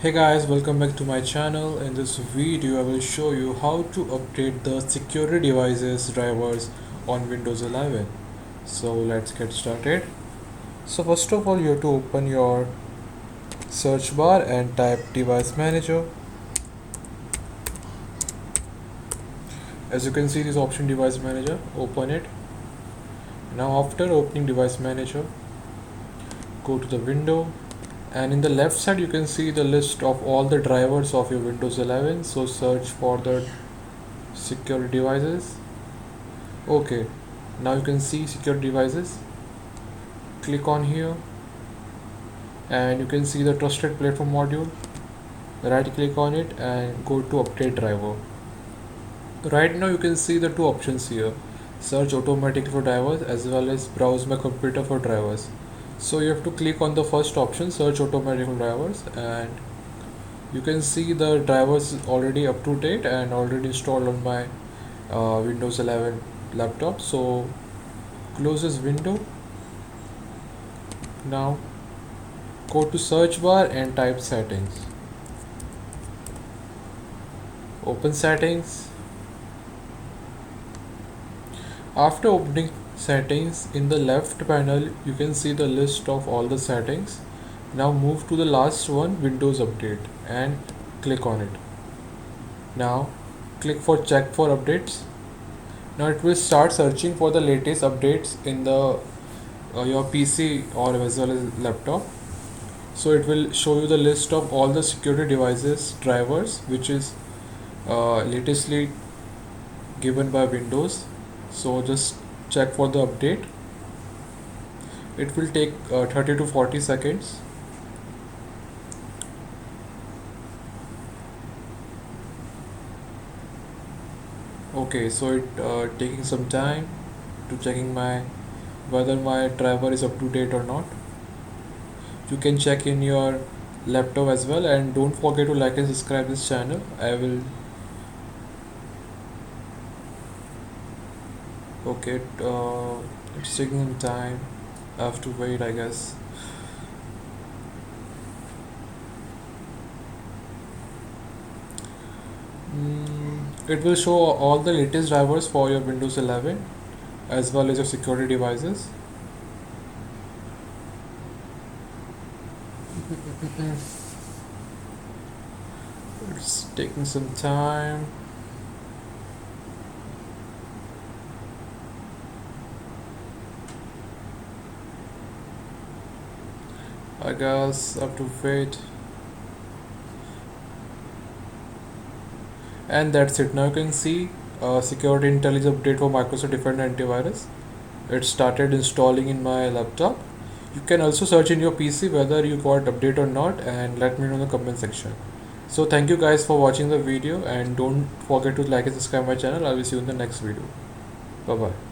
Hey guys, welcome back to my channel. In this video I will show you how to update the security devices drivers on Windows 11. So let's get started. So first of all you have to open your search bar and type device manager. As you can see this option device manager, open it. Now after opening device manager, go to the window and in the left side you can see the list of all the drivers of your Windows 11. So search for the security devices. Okay, now you can see secure devices. Click on here and you can see the trusted platform module. Right click on it and go to update driver. Right now you can see the two options here, search automatically for drivers as well as browse my computer for drivers. So you have to click on the first option, search automatically for drivers, and you can see the drivers already up to date and already installed on my Windows 11 laptop. So close this window. Now go to search bar and type settings. Open settings. After opening settings, in the left panel you can see the list of all the settings. Now move to the last one, Windows Update, and click on it. Now click for check for updates. Now it will start searching for the latest updates in the your PC or as well as laptop. So it will show you the list of all the security devices drivers which is latestly given by Windows. So just check for the update. It will take 30 to 40 seconds. Okay, so it taking some time to checking my whether my driver is up to date or not. You can check in your laptop as well, and don't forget to like and subscribe this channel. I will. Okay, it's taking some time. I have to wait, I guess. It will show all the latest drivers for your Windows 11 as well as your security devices. It's taking some time. I guess I have to wait. And that's it. Now you can see security intelligence update for Microsoft Defender antivirus. It started installing in my laptop. You can also search in your PC whether you got update or not and let me know in the comment section. So thank you guys for watching the video and don't forget to like and subscribe my channel. I will see you in the next video. Bye bye.